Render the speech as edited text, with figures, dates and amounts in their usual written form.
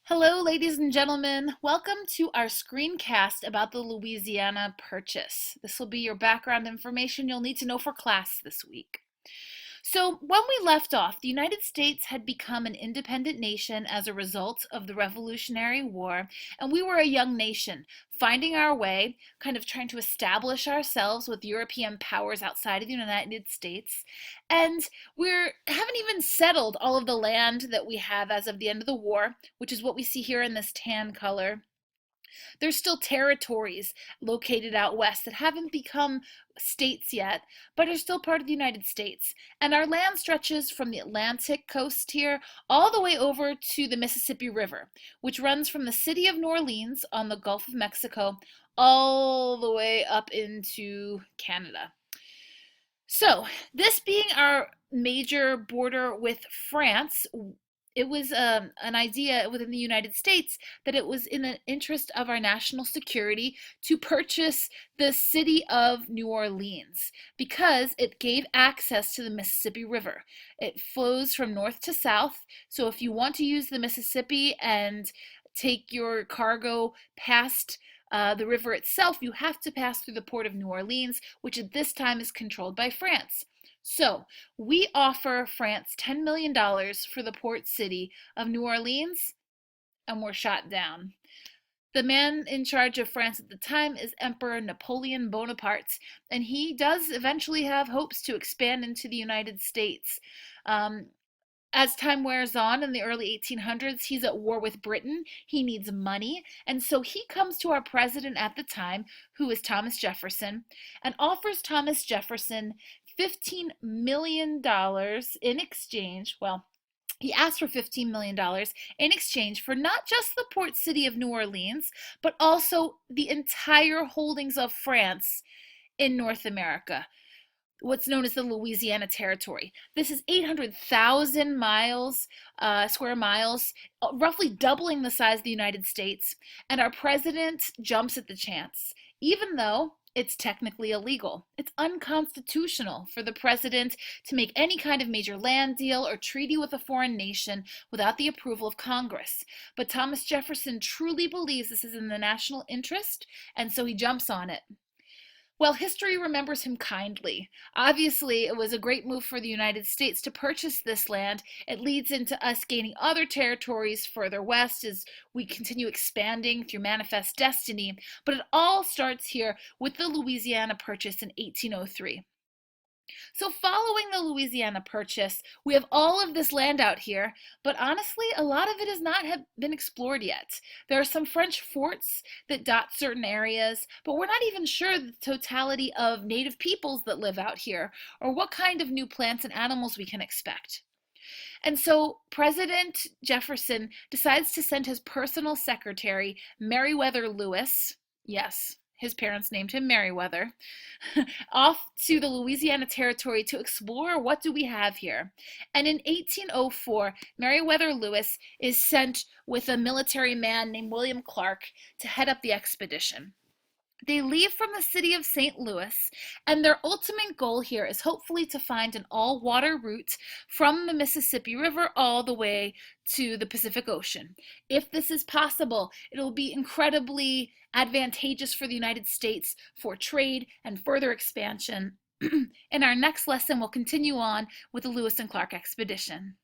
Hello, ladies and gentlemen. Welcome to our screencast about the Louisiana Purchase. This will be your background information you'll need to know for class this week. So, when we left off, the United States had become an independent nation as a result of the Revolutionary War, and we were a young nation, finding our way, kind of trying to establish ourselves with European powers outside of the United States. And we haven't even settled all of the land that we have as of the end of the war, which is what we see here in this tan color. There's still territories located out west that haven't become states yet, but are still part of the United States. And our land stretches from the Atlantic coast here all the way over to the Mississippi River, which runs from the city of New Orleans on the Gulf of Mexico all the way up into Canada. So, this being our major border with France, it was an idea within the United States that it was in the interest of our national security to purchase the city of New Orleans because it gave access to the Mississippi River. It flows from north to south, so if you want to use the Mississippi and take your cargo past the river itself, you have to pass through the port of New Orleans, which at this time is controlled by France. So, we offer France $10 million for the port city of New Orleans, and we're shot down. The man in charge of France at the time is Emperor Napoleon Bonaparte, and he does eventually have hopes to expand into the United States. As time wears on in the early 1800s, he's at war with Britain. He needs money. And so he comes to our president at the time, who is Thomas Jefferson, and offers Thomas Jefferson $15 million in exchange. Well, he asked for $15 million in exchange for not just the port city of New Orleans, but also the entire holdings of France in North America, what's known as the Louisiana Territory. This is 800,000 square miles, roughly doubling the size of the United States, and our president jumps at the chance, even though it's technically illegal. It's unconstitutional for the president to make any kind of major land deal or treaty with a foreign nation without the approval of Congress. But Thomas Jefferson truly believes this is in the national interest, and so he jumps on it. Well, history remembers him kindly. Obviously, it was a great move for the United States to purchase this land. It leads into us gaining other territories further west as we continue expanding through manifest destiny. But it all starts here with the Louisiana Purchase in 1803. So following the Louisiana Purchase, we have all of this land out here, but honestly, a lot of it has not have been explored yet. There are some French forts that dot certain areas, but we're not even sure the totality of native peoples that live out here, or what kind of new plants and animals we can expect. And so President Jefferson decides to send his personal secretary, Meriwether Lewis, yes, his parents named him Meriwether, off to the Louisiana Territory to explore what do we have here. And in 1804, Meriwether Lewis is sent with a military man named William Clark to head up the expedition. They leave from the city of St. Louis, and their ultimate goal here is hopefully to find an all-water route from the Mississippi River all the way to the Pacific Ocean. If this is possible, it'll be incredibly advantageous for the United States for trade and further expansion. In our next lesson, we'll continue on with the Lewis and Clark expedition.